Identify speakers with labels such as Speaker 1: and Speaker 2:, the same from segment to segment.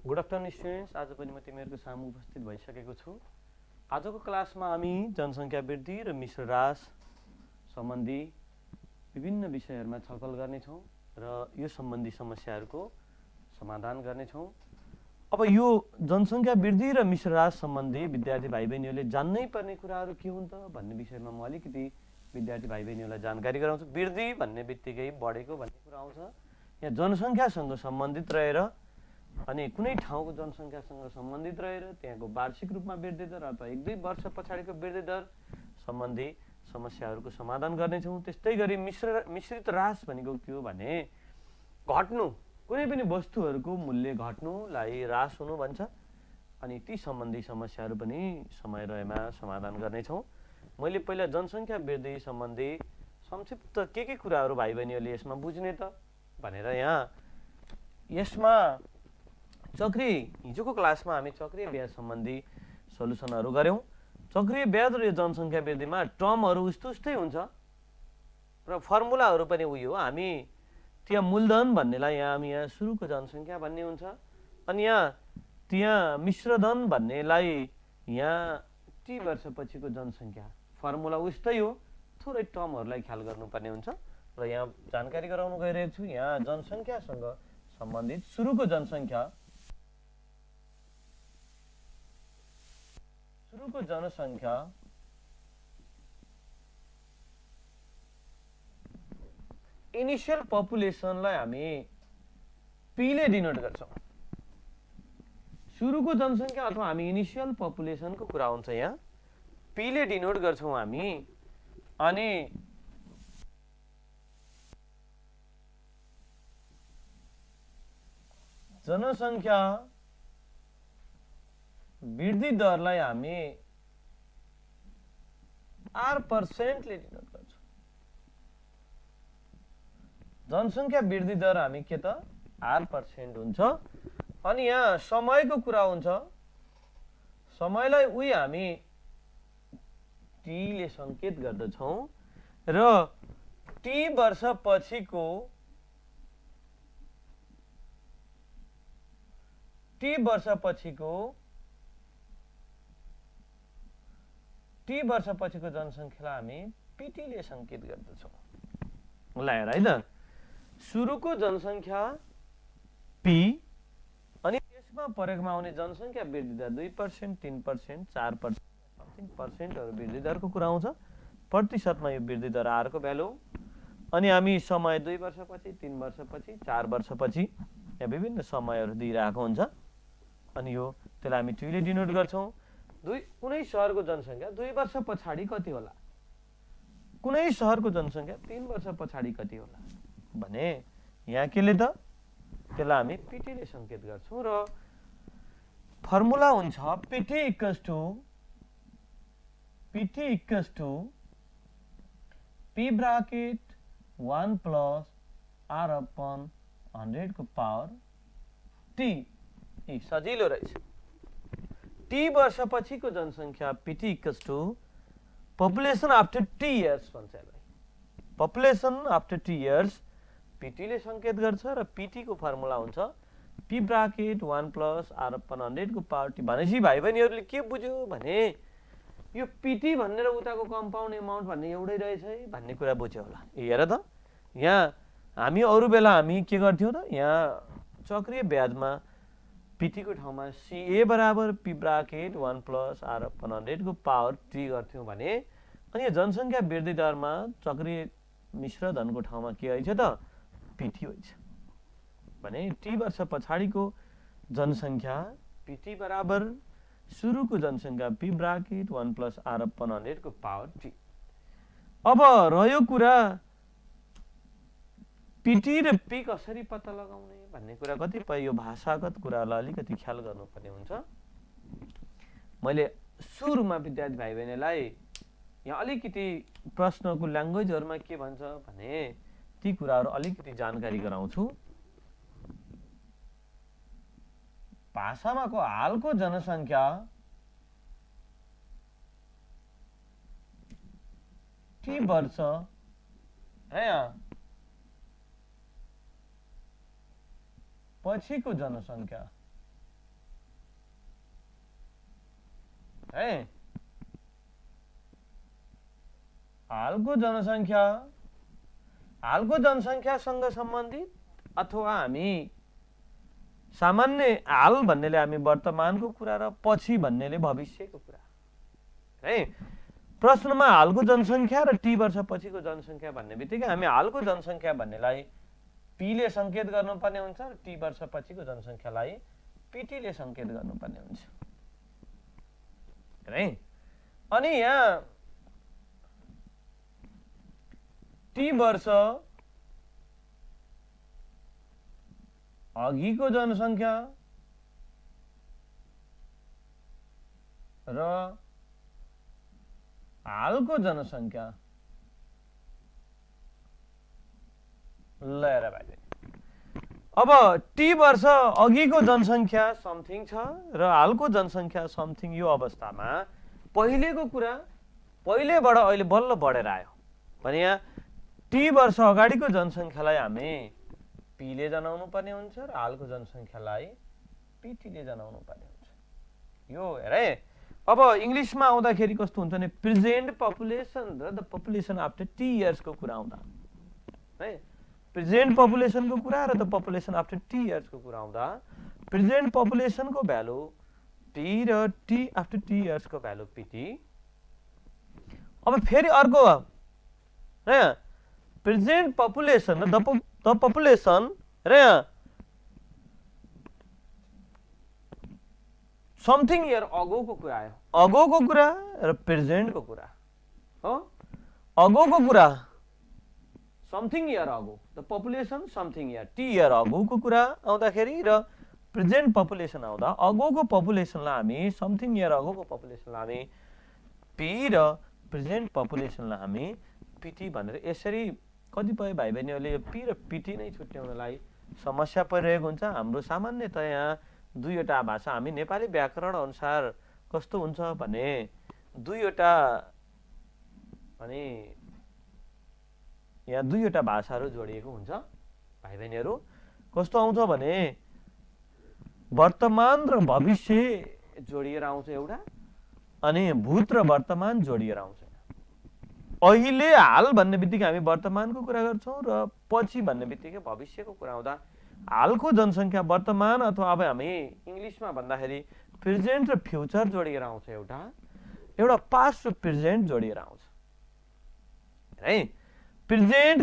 Speaker 1: Good afternoon students, आज पनि म तिमीहरूको सामु उपस्थित भइसकेको छु। आजको क्लासमा हामी जनसङ्ख्या वृद्धि र मिश्र ह्रास सम्बन्धी विभिन्न विषयहरूमा छलफल गर्नेछौँ र यो सम्बन्धी समस्याहरूको समाधान गर्नेछौँ। अब यो जनसङ्ख्या वृद्धि र मिश्र ह्रास सम्बन्धी विद्यार्थी भाइ बहिनीहरूले जान्नै पर्ने कुराहरू के हुन् त भन्ने विषयमा म अलिकति विद्यार्थी भाइ बहिनीहरूलाई जानकारी गराउँछु। वृद्धि भन्ने बित्तिकै बढेको भन्ने कुरा आउँछ। यहाँ जनसङ्ख्यासँग सम्बन्धित रहेर अनि कुनै ठाउँको जनसङ्ख्यासँग सम्बन्धित रहेर त्यहाँको वार्षिक रूपमा वृद्धि दर अथवा 1-2 वर्ष पछाडिको वृद्धि दर सम्बन्धी समस्याहरूको समाधान गर्नेछौँ। त्यस्तै गरी मिश्रित ह्रास भनेको के हो भने घट्नु, कुनै पनि वस्तुहरूको मूल्य घट्नुलाई ह्रास हुनु भन्छ। अनि ती सम्बन्धी समस्याहरू पनि समय रहेमा समाधान गर्नेछौँ। मैले पहिला जनसङ्ख्या वृद्धि सम्बन्धी संक्षिप्त के कुराहरू भाइ बहिनीहरूले यसमा बुझ्ने त भनेर यसमा चक्रीय हिजोको क्लासमा हामी चक्रीय ब्याज सम्बन्धी सल्युसनहरू गऱ्यौँ। चक्रीय ब्याज र जनसङ्ख्या वृद्धिमा टर्महरू उस्तै हुन्छ र फर्मुलाहरू पनि उही हो। हामी त्यहाँ मूलधन भन्नेलाई यहाँ सुरुको जनसङ्ख्या भन्ने हुन्छ, अनि त्यहाँ मिश्रधन भन्नेलाई यहाँ टी वर्षपछिको जनसङ्ख्या। फर्मुला उस्तै हो, थोरै टर्महरूलाई ख्याल गर्नुपर्ने हुन्छ र यहाँ जानकारी गराउन गइरहेको छु। यहाँ जनसङ्ख्यासँग सम्बन्धित सुरुको जनसङ्ख्या इनिशियल पपुलेसनलाई हामी पीले डिनोट गर्छौँ। सुरुको जनसङ्ख्या अथवा हामी इनिशियल पपुलेसनको कुरा हुन्छ, यहाँ पीले डिनोट गर्छौँ हामी। अनि जनसङ्ख्या वृद्धि दरलाई हामी R% ले डिनोट गर्छौँ। जनसङ्ख्या वृद्धि दर हामी के त R% हुन्छ। अनि यहाँ समयको कुरा हुन्छ, समयलाई उही हामी T ले सङ्केत गर्दछौँ र T वर्षपछिको जनसङ्ख्यालाई हामी PT ले सङ्केत गर्दछौँ। ल हेर है त, सुरुको जनसङ्ख्या P अनि त्यसमा प्रयोगमा आउने जनसङ्ख्या वृद्धि दर 2%, 3%, 4%, समथिङ% वृद्धि दरको कुरा आउँछ। प्रतिशतमा यो वृद्धि दर R को भ्यालु। अनि हामी समय 2 वर्षपछि, 3 वर्षपछि, 4 वर्षपछि यहाँ विभिन्न समयहरू दिइरहेको हुन्छ। अनि यो त्यसलाई हामी T ले डिनोट गर्छौँ। कुनै सहरको जनसङ्ख्या 2 वर्ष पछाडि कति होला, कुनै सहरको जनसङ्ख्या 3 वर्ष पछाडि कति होला भने यहाँ केले त त्यसलाई हामी PT ले सङ्केत गर्छौँ र फर्मुला हुन्छ PT equals to P bracket 1 plus R/100 को पावर T। सजिलो रहेछ। T वर्षपछिको जनसङ्ख्या PT equals to population after T years भन्छ यसलाई। Population after T years PT ले सङ्केत गर्छ र PT को फर्मुला हुन्छ P ब्राकेट 1 प्लस R/100 को पावर T। भनेपछि भाइ बहिनीहरूले के बुझ्यो भने यो PT भनेर उताको कम्पाउन्ड एमाउन्ट भन्ने एउटै रहेछ है भन्ने कुरा बुझ्यो होला। हेर त, यहाँ हामी अरू बेला हामी के गर्थ्यौँ त, यहाँ चक्रीय ब्याजमा PT को ठाउँमा CA बराबर P ब्राकेट 1 प्लस R/100 को पावर T गर्थ्यौँ भने, अनि यो जनसङ्ख्या वृद्धि दरमा चक्रीय मिश्रधनको ठाउँमा के आइछ त PT हुन्छ भने T वर्ष पछाडिको जनसङ्ख्या PT बराबर सुरुको जनसङ्ख्या P ब्राकेट 1 प्लस R/100 को पावर T। अब रह्यो कुरा PT र P कसरी पत्ता लगाउने भन्ने कुरा, कतिपय यो भाषागत कुरालाई अलिकति ख्याल गर्नुपर्ने हुन्छ। मैले सुरुमा विद्यार्थी भाइ बहिनीलाई यहाँ अलिकति प्रश्नको ल्याङ्ग्वेजहरूमा के भन्छ भने ती कुराहरू अलिकति जानकारी गराउँछु। भाषामा को हालको जनसङ्ख्या T वर्ष है, पछिको जनसङ्ख्या है। हालको जनसङ्ख्यासँग सम्बन्धित अथवा हामी सामान्य हाल भन्नेले हामी वर्तमानको कुरा र पछि भन्नेले भविष्यको कुरा है। प्रश्नमा हालको जनसङ्ख्या र टी वर्ष पछिको जनसङ्ख्या भन्ने बित्तिकै हामी हालको जनसङ्ख्या भन्नेलाई पीले सङ्केत गर्नुपर्ने हुन्छ र टी वर्ष पछिको जनसङ्ख्यालाई पीटीले सङ्केत गर्नुपर्ने हुन्छ है। अनि यहाँ टी वर्ष अघिको जनसङ्ख्या र हालको जनसङ्ख्या ल हेर भाइ, अब टी वर्ष अघिको जनसङ्ख्या समथिङ छ र हालको जनसङ्ख्या समथिङ। यो अवस्थामा पहिलेको कुरा पहिलेबाट अहिले बल्ल बढेर आयो भने यहाँ टी वर्ष अगाडिको जनसङ्ख्यालाई हामी पीले जनाउनु पर्ने हुन्छ र हालको जनसङ्ख्यालाई पीटीले जनाउनु पर्ने हुन्छ। यो हेर है। अब इङ्ग्लिसमा आउँदाखेरि कस्तो हुन्छ भने प्रेजेन्ट पपुलेसन र द पपुलेसन आफ्टर टी इयर्सको कुरा आउँदा है, प्रेजेन्ट पपुलेसनको कुरा र द पपुलेसन आफ्टर टी इयर्सको कुरा आउँदा प्रेजेन्ट पपुलेसनको भ्यालु टी र टी आफ्टर टी इयर्सको भ्यालु पीटी। अब फेरि अर्को है, प्रेजेन्ट पपुलेसन र द पपुलेसन र समथिङ इयर अगोको कुरा आयो। अगोको कुरा र प्रेजेन्टको कुरा हो। अगोको कुरा something year ago, the population something year t year अगोको कुरा आउँदाखेरि र प्रेजेन्ट पपुलेसन आउँदा अगोको पपुलेसनलाई हामी समथिङ इयर अगोको पपुलेसनलाई हामी पी र प्रेजेन्ट पपुलेसनलाई हामी पीटी भनेर यसरी कतिपय भाइ बहिनीहरूले पी र पीटी नै छुट्याउनलाई समस्या परिरहेको हुन्छ। हाम्रो सामान्यतया दुईवटा भाषा हामी नेपाली व्याकरण अनुसार कस्तो हुन्छ भने दुईवटा अनि यहाँ दुईवटा भाषाहरू जोडिएको हुन्छ भाइ बहिनीहरू। कस्तो आउँछ भने वर्तमान र भविष्य जोडिएर आउँछ एउटा, अनि भूत र वर्तमान जोडिएर आउँछ। अहिले हाल भन्ने बित्तिकै हामी वर्तमानको कुरा गर्छौँ र पछि भन्ने बित्तिकै भविष्यको कुरा आउँदा हालको जनसङ्ख्या वर्तमान अथवा अब हामी इङ्ग्लिसमा भन्दाखेरि प्रेजेन्ट र फ्युचर जोडिएर आउँछ एउटा पास्ट र प्रेजेन्ट जोडिएर आउँछ है। प्रेजेन्ट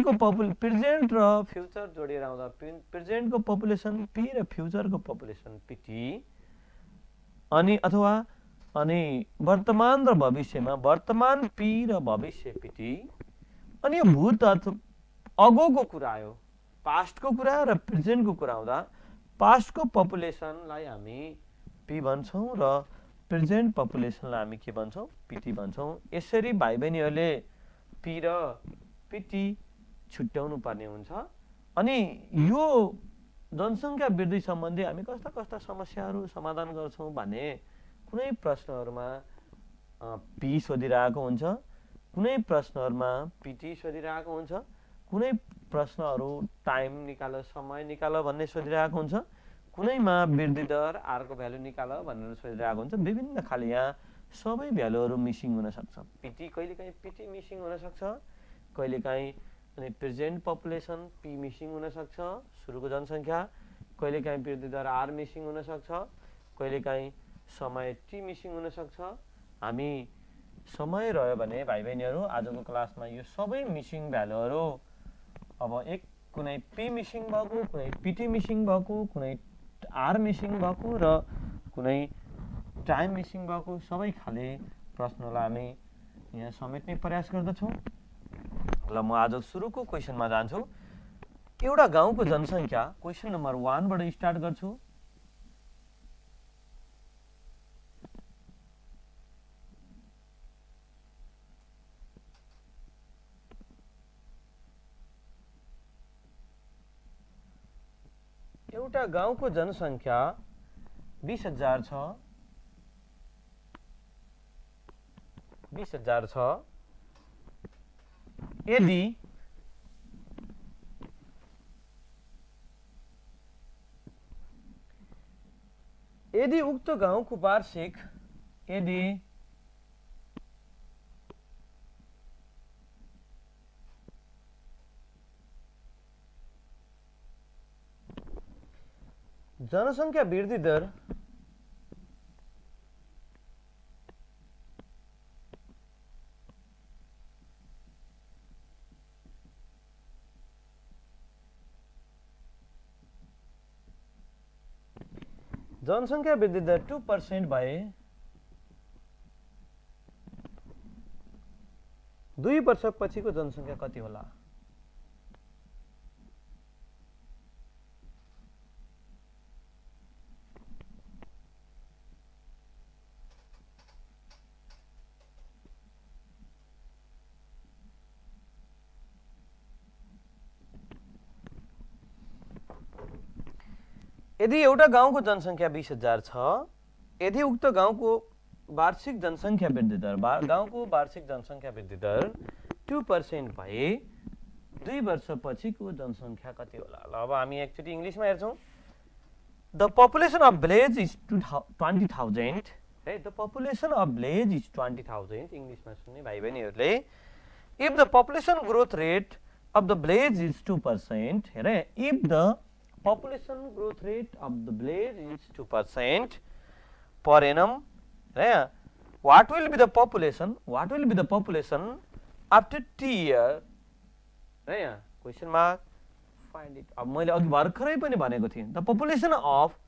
Speaker 1: र फ्युचर जोडिएर आउँदा प्रेजेन्टको पपुलेसन पी र फ्युचरको पपुलेसन पीटी, अनि अथवा अनि वर्तमान र भविष्यमा वर्तमान पी र भविष्य पीटी। अनि यो भूत अगोको कुरा आयो, पास्टको कुरा र प्रेजेन्टको कुरा आउँदा पास्टको पपुलेसनलाई हामी पी भन्छौँ र प्रेजेन्ट पपुलेसनलाई हामी के भन्छौँ, पीटी भन्छौँ। यसरी भाइ बहिनीहरूले पी र पीटी छुट्याउनु पर्ने हुन्छ। अनि यो जनसङ्ख्या वृद्धि सम्बन्धी हामी कस्ता कस्ता समस्याहरू समाधान गर्छौँ भने कुनै प्रश्नहरूमा पी सोधिरहेको हुन्छ, कुनै प्रश्नहरूमा पीटी सोधिरहेको हुन्छ, कुनै प्रश्नहरू टाइम निकाल समय निकाल भन्ने सोधिरहेको हुन्छ, कुनैमा वृद्धि दर आरको भ्यालु निकाल भनेर सोधिरहेको हुन्छ। विभिन्न खाले यहाँ सबै भ्यालुहरू मिसिङ हुनसक्छ। पीटी कहिलेकाहीँ पीटी मिसिङ हुनसक्छ, कहिलेकाहीँ अनि प्रेजेन्ट पपुलेसन पी मिसिङ हुनसक्छ सुरुको जनसङ्ख्या, कहिलेकाहीँ वृद्धि दर आर मिसिङ हुनसक्छ, कहिलेकाहीँ समय टी मिसिङ हुनसक्छ। हामी समय रह्यो भने भाइ बहिनीहरू आजको क्लासमा यो सबै मिसिङ भ्यालुहरू अब कुनै पी मिसिङ भएको, कुनै पीटी मिसिङ भएको, कुनै आर मिसिङ भएको र कुनै टाइम मिसिङ भएको सबै खाले प्रश्नलाई हामी यहाँ समेट्ने प्रयास गर्दछौँ। ल म आज सुरुको क्वेसनमा जान्छु। एउटा गाउँको जनसङ्ख्या क्वेसन नम्बर 1 बाट स्टार्ट गर्छु। एउटा गाउँको जनसङ्ख्या 20,000 छ। 20,000 छ। यदि उक्त गाउँको वार्षिक जनसङ्ख्या वृद्धि दर जनसङ्ख्या वृद्धि दर 2% भए 2 वर्षपछिको जनसङ्ख्या कति होला? यदि एउटा गाउँको जनसङ्ख्या 20,000 छ, यदि उक्त गाउँको वार्षिक जनसङ्ख्या वृद्धि दर गाउँको वार्षिक जनसङ्ख्या वृद्धि दर 2% भए 2 वर्षपछिको जनसङ्ख्या कति होला? ल अब हामी एकचोटि इङ्ग्लिसमा हेर्छौँ। The population of village is 20,000 है। The population of village is 20,000 इङ्ग्लिसमा सुन्ने भाइ बहिनीहरूले। If the population growth rate of the village is 2%, हेर, if the population growth rate of the village is 2% per annum, what will be the population? What will be the population after 3 years? Question mark. Find it. अब मैले अघि भर्खरै पनि भनेको थिएँ, the population of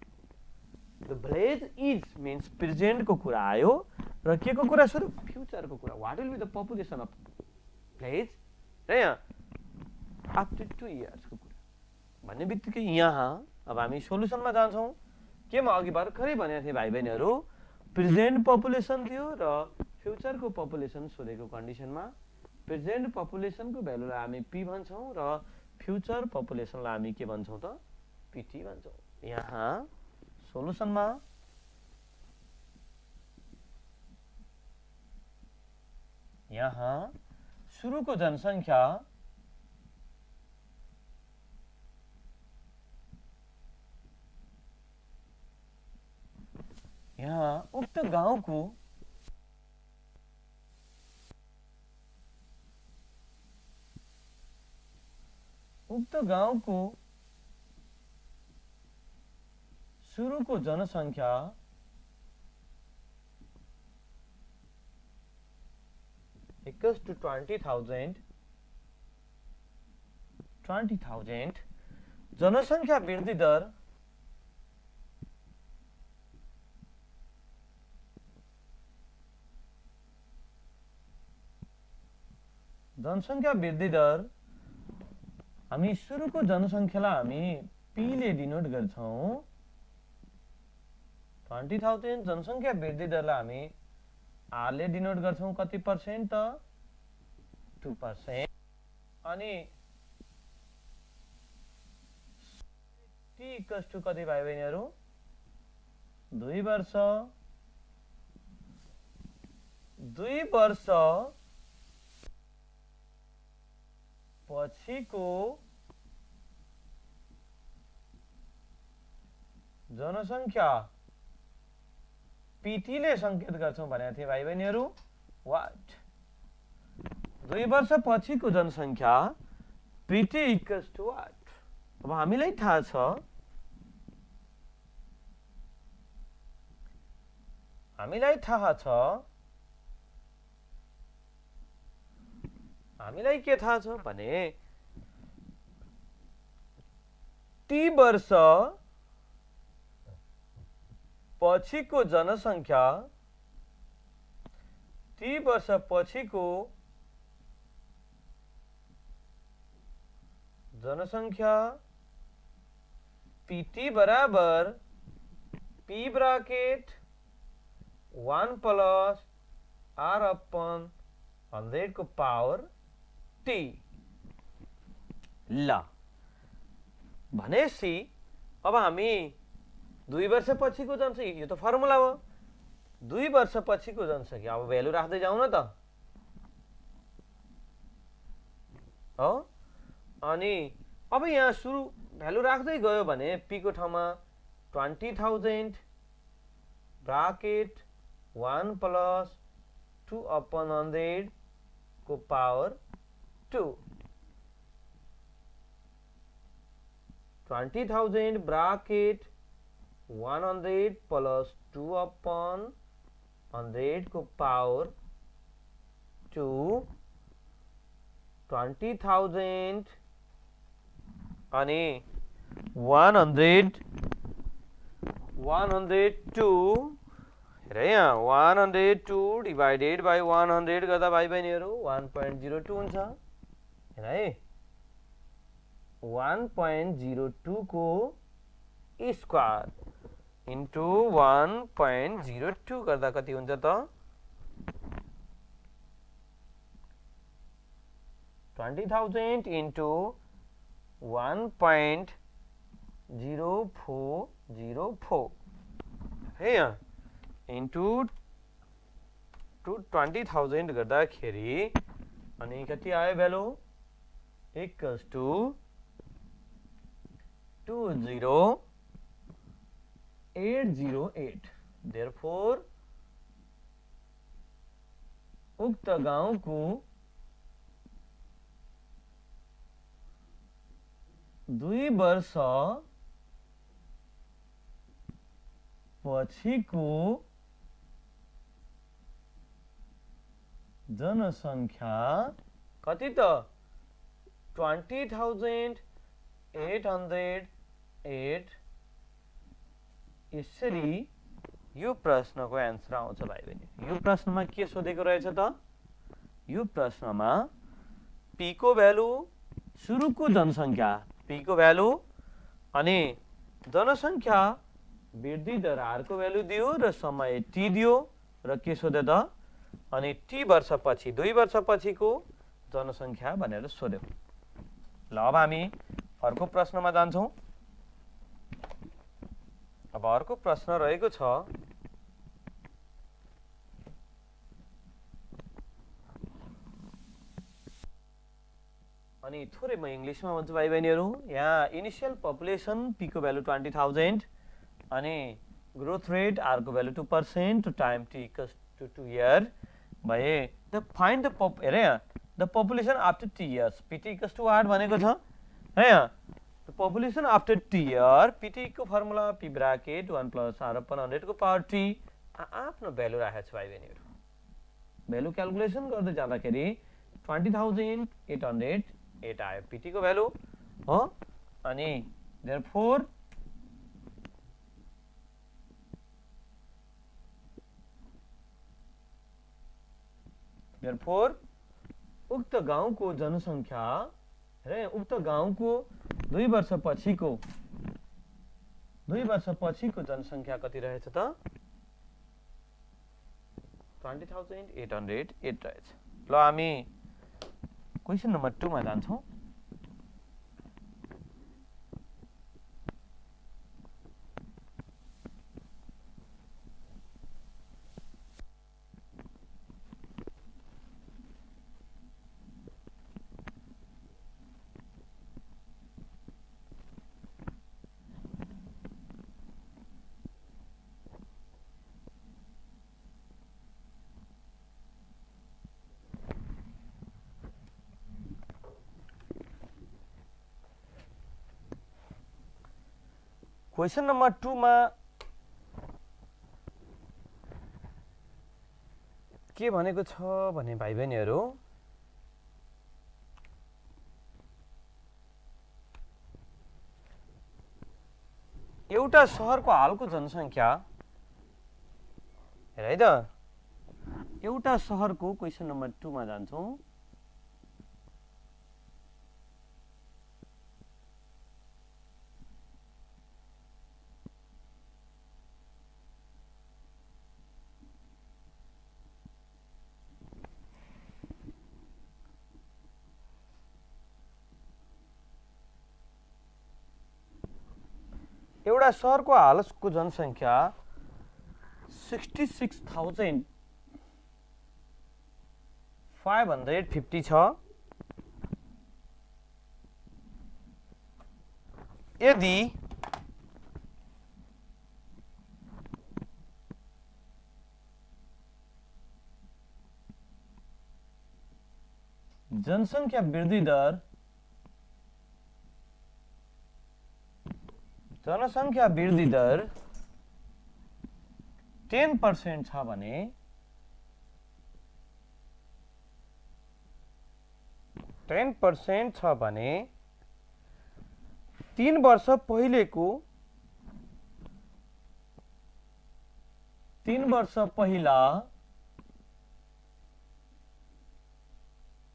Speaker 1: the village is means present को कुरा आयो र के को कुरा सुरु? फ्युचर को कुरा। What will be the population of village? After 2 years को कुरा भन्ने बित्तिकै यहाँ अब हामी सोलुसनमा जान्छौँ। के म अघि भर्खरै भनेको थिएँ भाइ बहिनीहरू, प्रेजेन्ट पपुलेसन थियो र फ्युचरको पपुलेसन सोधेको कन्डिसनमा प्रेजेन्ट पपुलेसनको भ्यालुलाई हामी पी भन्छौँ र फ्युचर पपुलेसनलाई हामी के भन्छौँ त? पीटी भन्छौँ। यहाँ सोलुसनमा यहाँ सुरुको जनसङ्ख्या यहाँ उक्त गाउँको सुरुको जनसङ्ख्या equals to 20,000 जनसङ्ख्या वृद्धि दर हामी सुरुको जनसङ्ख्यालाई हामी पी ले डिनोट गर्छौँ। 20,000 जनसङ्ख्या वृद्धि दरलाई हामी आर ले डिनोट गर्छौँ। कति पर्सेन्ट त? 2%। अनि टी इक्वल्स टु कति भाइ बहिनीहरू? 2 वर्ष। 2 वर्ष पछिको जनसङ्ख्या पीटी ले संकेत गर्छौं भनेको थिए भाइ बहिनीहरू। वाट 2 वर्ष पछिको जनसङ्ख्या पीटी इक्वल्स टु वाट? अब हामीलाई थाहा छ, हामीलाई के थाहा छ भने टी वर्ष पछिको जनसङ्ख्या पीटी बराबर P bracket 1 plus R upon 100 को पावर टी। ल भनेपछि अब हामी 2 वर्ष पछिको जनसङ्ख्या, यो त फर्मुला हो, 2 वर्ष पछिको जनसङ्ख्या अब भ्यालु राख्दै जाउँ न त। हो अनि अब यहाँ सुरु भ्यालु राख्दै गयो भने पी को ठाउँमा 20,000 ब्राकेट 1 प्लस 2 अपन 100 को पावर 2, 20,000 ब्राकेट 100 प्लस 2/100 को पावर 2 20,000 अनि 102 हेर यहाँ 102 डिभाइडेड बाई 100 गर्दा भाइ बहिनीहरू 1.02 हुन्छ हेर है 1.02 को स्क्वायर इन्टु 1.02 गर्दा कति हुन्छ त 20,000 इन्टु 1.0404 है यहाँ इन्टु 20,000 गर्दाखेरि अनि कति आयो भ्यालु इक्वल्स टु 20808 देयरफोर उक्त गाउँको 2 वर्ष पछिको जनसङ्ख्या कति त 20,808 यसरी यो प्रश्नको एन्सर आउँछ भाइ बहिनी यो प्रश्नमा के सोधेको रहेछ त यो प्रश्नमा p को भ्यालु सुरुको जनसङ्ख्या p को भ्यालु अनि जनसङ्ख्या वृद्धि दर r को भ्यालु दियो र समय t दियो र के सोध्यो त अनि t वर्षपछि 2 वर्षपछिको जनसङ्ख्या भनेर सोध्यो ल अब हामी अर्को प्रश्नमा जान्छौं अब अर्को प्रश्न रहेको छ अनि थोरै म इंग्लिशमा भन्छु भाइ बहिनीहरु यहाँ इनिशियल पपुलेसन p को भ्यालु 20,000 अनि ग्रोथ रेट r को value 2% to time t equals to 2 year भए द फाइन्ड द हेरे यहाँ the population after t years pt equals to what भनेको छ है यहाँ the population after t year pt को formula p bracket 1 plus r upon 100 को power t आफ्नो भ्यालु राखेको छ भाइ बहिनीहरु भ्यालु क्याल्कुलेसन गर्दै जाँदाखेरि 20,808 आयो pt को भ्यालु हो अनि therefore उक्त गाउँको जनसङ्ख्या र उक्त गाउँको 2 वर्षपछिको जनसङ्ख्या कति रहेछ त 20,808 रहेछ ल हामी क्वेशन नम्बर 2 मा जान्छौं क्वेशन नम्बर 2 मा के भनेको छ भने भाइ बहिनीहरु एउटा शहरको हालको जनसङ्ख्या हेर है त एउटा शहरको क्वेशन नम्बर 2 मा जान्छौं एउटा शहरको हालको जनसङ्ख्या 66,550 छ यदि जनसङ्ख्या वृद्धि दर 10% छ भने 10% छ भने 3 वर्ष पहिलेको 3 वर्ष पहिला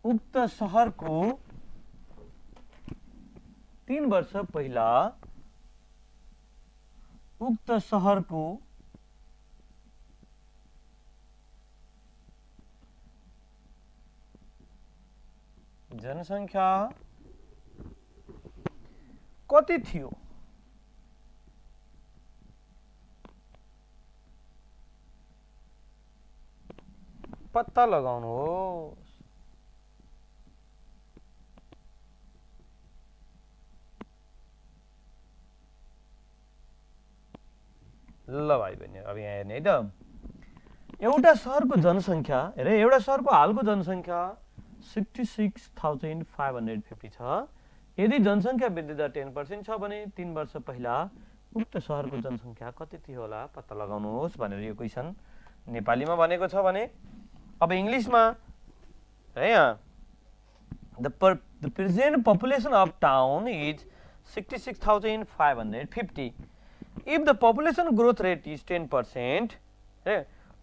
Speaker 1: उक्त शहरको 3 वर्ष पहिला उक्त शहरको जनसंख्या कति थियो? पत्ता लगाउनुहोस्। ल भाइ बहिनी, अब यहाँ हेर्ने है त, एउटा शहरको जनसंख्या हेर, एउटा शहरको हालको जनसंख्या 66,550 छ। यदि जनसंख्या वृद्धि दर 10% छ भने 3 वर्ष पहिला उक्त शहरको जनसंख्या कति थियो होला पत्ता लगाउनुहोस् भनेर यो क्वेशन नेपालीमा भनेको छ भने अब इंग्लिशमा है यहाँ the present population of town is 66,550. If the population growth rate is 10%,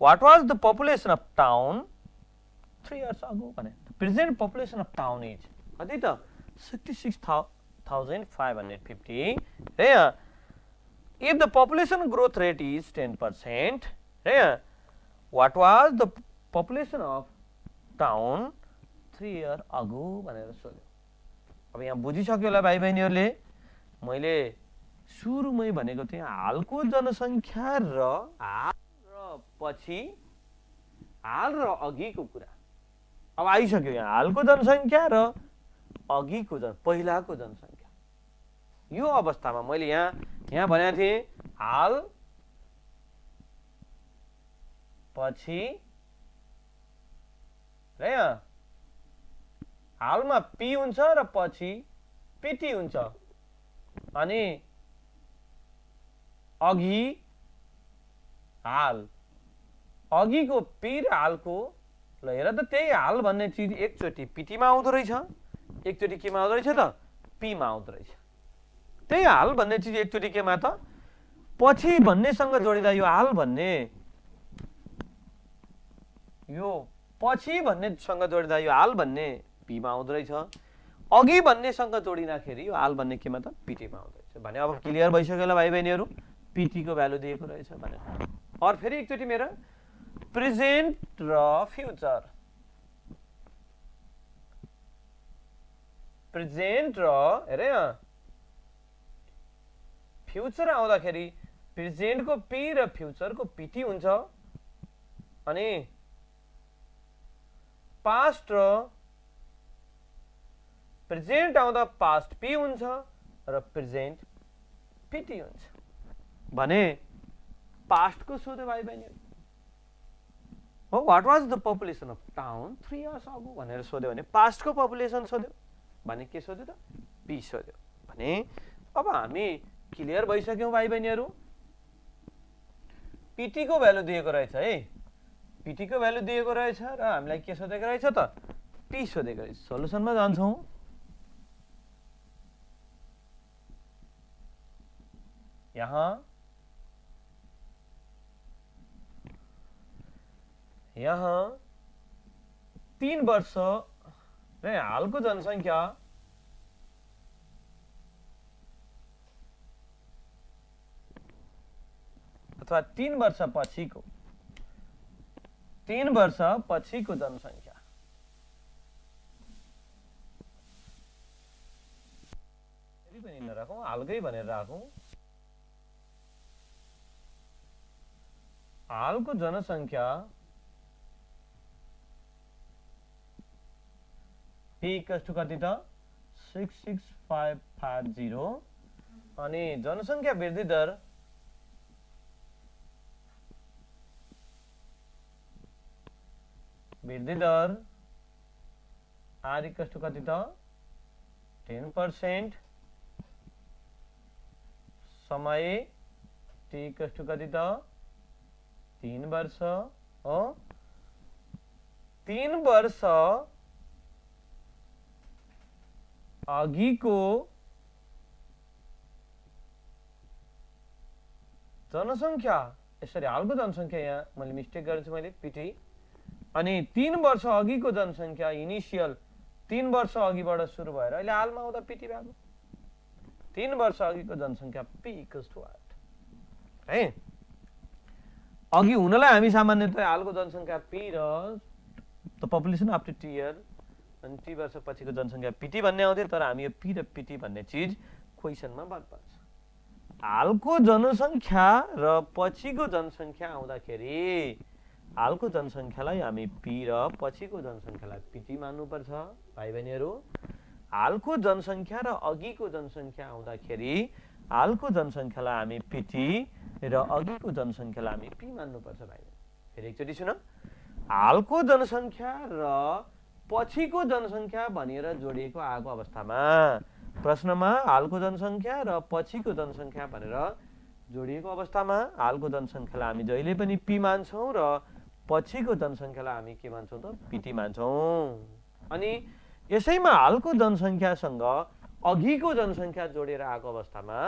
Speaker 1: what was the population of town 3 years ago? The present population of town is 66,550. If the population growth rate is 10%, what was the population of town 3 years ago? अब यहाँ बुझिसक्यो होला भाइ बहिनीहरूले, मैले सुरुमै भनेको थिएँ हालको जनसंख्या र हाल र पछि, हाल र अघिको कुरा। अब आइसक्यो यहाँ हालको जनसंख्या र अघिको पहिलाको जनसंख्या। यो अवस्थामा मैले यहाँ भनेको थिएँ हाल पछि र यहाँ हालमा पी हुन्छ र पछि पीटी हुन्छ, अनि अघि हाल, अघिको पी र हालको ल हेर त त्यही हाल भन्ने चीज एकचोटि पीटीमा आउँदो रहेछ, एकचोटि केमा आउँदो रहेछ त पीमा आउँदो रहेछ। त्यही हाल भन्ने चीज एकचोटि केमा त पछि भन्नेसँग जोडिँदा यो हाल भन्ने, यो पछि भन्नेसँग जोडिँदा यो हाल भन्ने पीमा आउँदो रहेछ, अघि भन्नेसँग जोडिँदाखेरि यो हाल भन्ने केमा त पीटीमा आउँदो रहेछ भने अब क्लियर भइसक्यो होला भाइ बहिनीहरू, पीटी को भ्यालु दिएको रहेछ भनेर। और फेरि एकचोटि मेरो प्रेजेन्ट र फ्युचर, प्रेजेन्ट र हेरे फ्युचर आउँदाखेरि प्रेजेन्ट को पी र फ्युचर को पीटी हुन्छ, अनि पास्ट र प्रेजेन्ट आउँदा पास्ट पी हुन्छ र प्रेजेन्ट पीटी हुन्छ भने पास्ट को सोध्यो भाइ बहिनीहरु हो, what was the population of town 3 years ago भनेर सोध्यो भने पास्ट को पपुलेसन सोध्यो भने के सोध्यो त पी सोध्यो भने अब हामी क्लियर भइसक्यौं भाइ बहिनीहरु। पीटी को भ्यालु दिएको रहेछ है, पीटी को भ्यालु दिएको रहेछ र हामीलाई के सोधेको रहेछ त पी सोधेको रहेछ। सोलुसनमा जान्छौं। यहाँ 3 वर्ष र हालको जनसंख्या अथवा 3 वर्ष पछिको जनसंख्या फेरि पनि नराखौं, हालकै भनेर राखौं। हालको जनसंख्या P = कति त 66550 अनि जनसंख्या वृद्धि दर R = कति त 10%, समय T = कति त 3 वर्ष हो 3 वर्ष अघिको जनसङ्ख्या, यसरी हालको जनसङ्ख्या, यहाँ मैले मिस्टेक गरेको छु मैले पिटी, अनि 3 वर्ष अघिको जनसङ्ख्या इनिसियल 3 वर्ष अघिबाट सुरु भएर अहिले हालमा आउँदा पिटी भएको 3 वर्ष अघिको जनसङ्ख्या पी इक्वल्स टु 8 है। अघि हुनलाई हामी सामान्यतया हालको जनसङ्ख्या पी र the population after T year अनि टी वर्ष पछिको जनसङ्ख्या पिटी भन्ने आउँथ्यो, तर हामी यो पी र पिटी भन्ने चिज क्वेसनमा बाद पार्छ। हालको जनसङ्ख्या र पछिको जनसङ्ख्या आउँदाखेरि हालको जनसङ्ख्यालाई हामी पी र पछिको जनसङ्ख्यालाई पिटी मान्नुपर्छ भाइ बहिनीहरू। हालको जनसङ्ख्या र अघिको जनसङ्ख्या आउँदाखेरि हालको जनसङ्ख्यालाई हामी पिटी र अघिको जनसङ्ख्यालाई हामी पी मान्नुपर्छ भाइ। फेरि एकचोटि सुन, हालको जनसङ्ख्या र पछिको जनसङ्ख्या भनेर जोडिएको आएको अवस्थामा प्रश्नमा हालको जनसङ्ख्या र पछिको जनसङ्ख्या भनेर जोडिएको अवस्थामा हालको जनसङ्ख्यालाई हामी जहिले पनि पी मान्छौँ र पछिको जनसङ्ख्यालाई हामी के मान्छौँ त पिटी मान्छौँ। अनि यसैमा हालको जनसङ्ख्यासँग अघिको जनसङ्ख्या जोडेर आएको अवस्थामा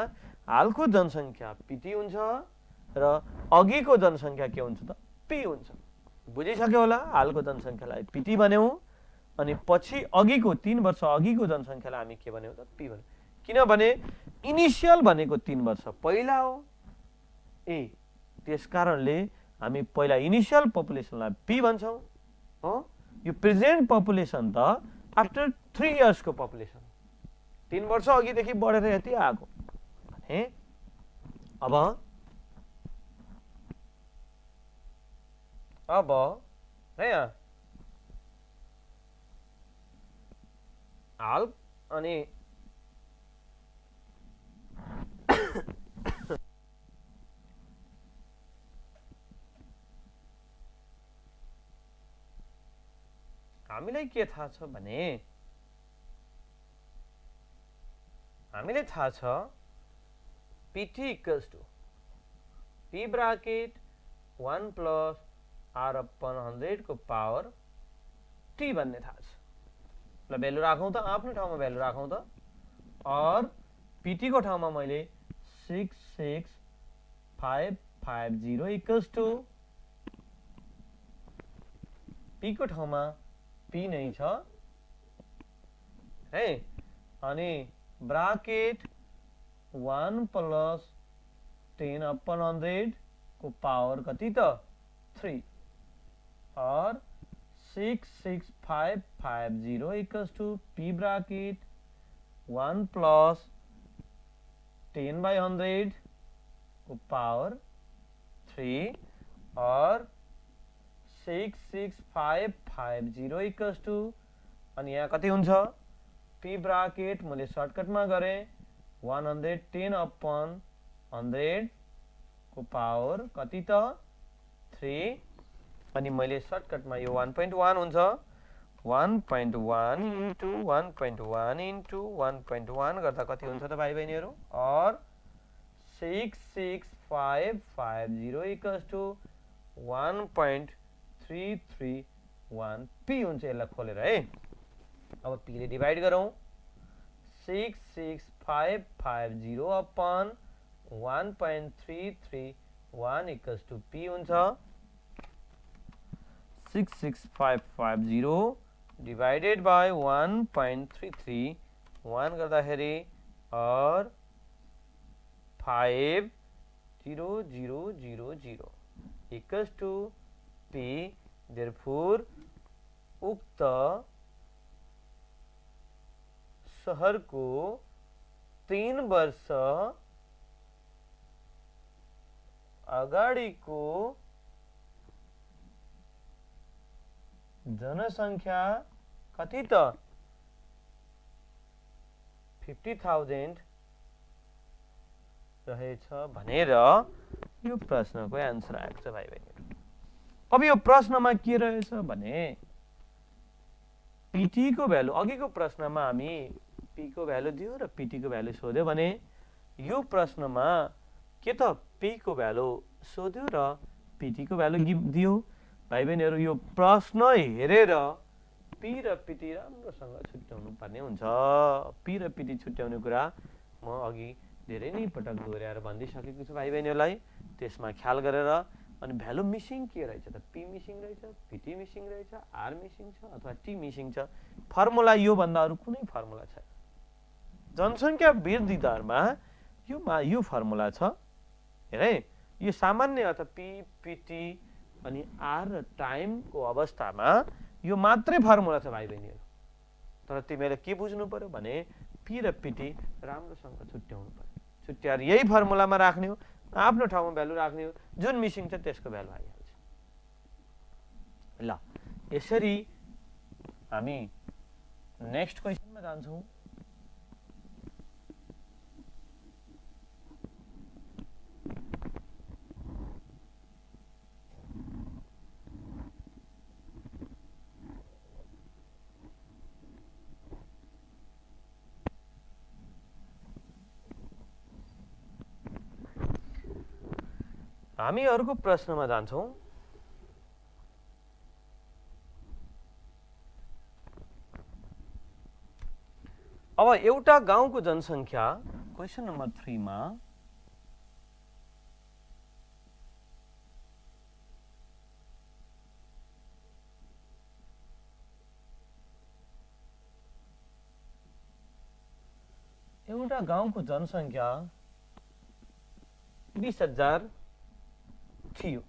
Speaker 1: हालको जनसङ्ख्या पिटी हुन्छ र अघिको जनसङ्ख्या के हुन्छ त पी हुन्छ। बुझिसक्यो होला, हालको जनसङ्ख्यालाई पिटी भन्यौँ अनि पछि अघिको 3 वर्ष अघिको जनसङ्ख्यालाई हामी के भन्यौँ त पी भन्यौँ। किनभने इनिसियल भनेको 3 वर्ष पहिला हो त्यस कारणले हामी पहिला इनिसियल पपुलेसनलाई पी भन्छौँ हो। यो प्रेजेन्ट पपुलेसन त आफ्टर 3 इयर्सको पपुलेसन 3 वर्ष अघिदेखि बढेर यति आएको भने अब है हाल अनि हामीलाई के थाहा छ भने हामीलाई थाहा छ PT equals to P bracket 1 plus R upon 100 को पावर टी भन्ने थाहा छ। ल भ्यालु राखौँ त, आफ्नो ठाउँमा भ्यालु राखौँ त। और पिटी को ठाउँमा मैले 66550 इक्वल्स टु पी को ठाउँमा पी नै छ है। अनि ब्राकेट 1 प्लस 10 अपन 100 को पावर कति त 3 और 66550 equals to P bracket 1 plus 10/100 को पावर 3 और 66550 इक्वल्स टू अनि यहाँ कति हुन्छ पी ब्राकेट मैले सर्टकटमा गरेँ 110 अपन 100 को पावर कति त 3 अनि मैले सर्टकटमा यो 1.1 हुन्छ 1.1 इन्टु 1.1 इन्टु 1.1 गर्दा कति हुन्छ त भाइ बहिनीहरू और 66550 इक्वल्स टु 1.331 पी हुन्छ। यसलाई खोलेर है अब पी ले डिभाइड गरौँ 66550 अपन 1.331 इक्वल्स टु पी हुन्छ 66550 डिवाइडेड बाय 1.331 गर्दाखेरि और 50000 इक्वल्स टू पी। देयरफोर उक्त शहर को 3 वर्ष अगाडि को जनसंख्या कति त 50,000 रहेछ भनेर यो प्रश्नको आन्सर आएको छ भाइ बहिनीहरु। अब यो प्रश्नमा के रहेछ भने पीटी को भ्यालु अघिको प्रश्नमा हामी पी को भ्यालु दियो र पीटी को भ्यालु सोध्यो भने यो प्रश्नमा के त पी को भ्यालु सोध्यो र पिटीको भ्यालु दियो। भाइ बहिनीहरू यो प्रश्न हेरेर पी र पिटी राम्रोसँग छुट्याउनु पर्ने हुन्छ। पी र पिटी छुट्याउने कुरा म अघि धेरै नै पटक दोहोऱ्याएर भनिदिइसकेको छु भाइ बहिनीहरूलाई। त्यसमा ख्याल गरेर अनि भ्यालु मिसिङ के रहेछ त, पी मिसिङ रहेछ, पिटी मिसिङ रहेछ, आर मिसिङ छ अथवा टी मिसिङ छ। फर्मुला योभन्दा अरू कुनै फर्मुला छैन। जनसङ्ख्या वृद्धि दरमा यो फर्मुला छ। हेर है, यो सामान्य अथवा पी पिटी अनि आर र टाइमको अवस्थामा यो मात्रै फर्मुला छ भाइ बहिनीहरू। तर तिमीले के बुझ्नु पर्यो भने पी र पिटी राम्रोसँग छुट्याउनु पर्यो। छुट्याएर यही फर्मुलामा राख्ने हो, आफ्नो ठाउँमा भ्यालु राख्ने हो, जुन मिसिङ छ त्यसको भ्यालु आइहाल्छ। ल यसरी हामी नेक्स्ट क्वेसनमा जान्छौँ। हामी अर्को प्रश्नमा जान्छौँ। अब एउटा गाउँको जनसङ्ख्या क्वेसन नम्बर 3 मा एउटा गाउँको जनसङ्ख्या 20,000 थियो।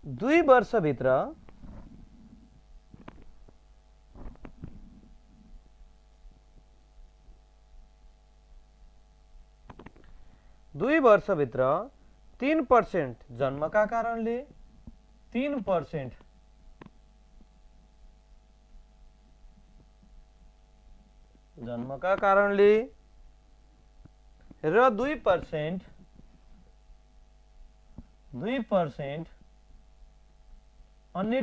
Speaker 1: दुई वर्षभित्र दुई वर्षभित्र 3% जन्मका कारणले 3% जन्मका कारणले र 2% अन्य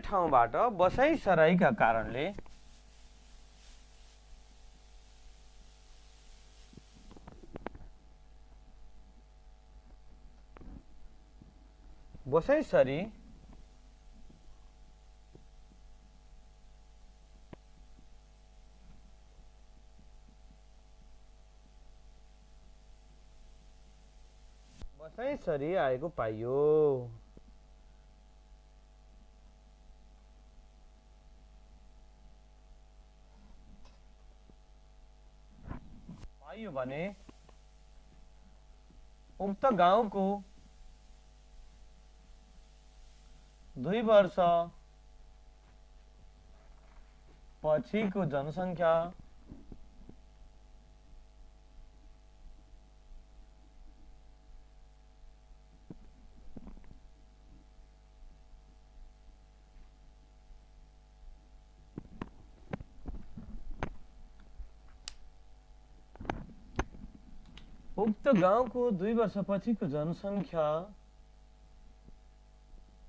Speaker 1: ठाउँबाट बसाई सराईका कारणले बसाइसरी आएको पाइयो। भने उक्त गाउँको 2 वर्ष पछिको जनसङ्ख्या उक्त गाउँको 2 वर्षपछिको जनसङ्ख्या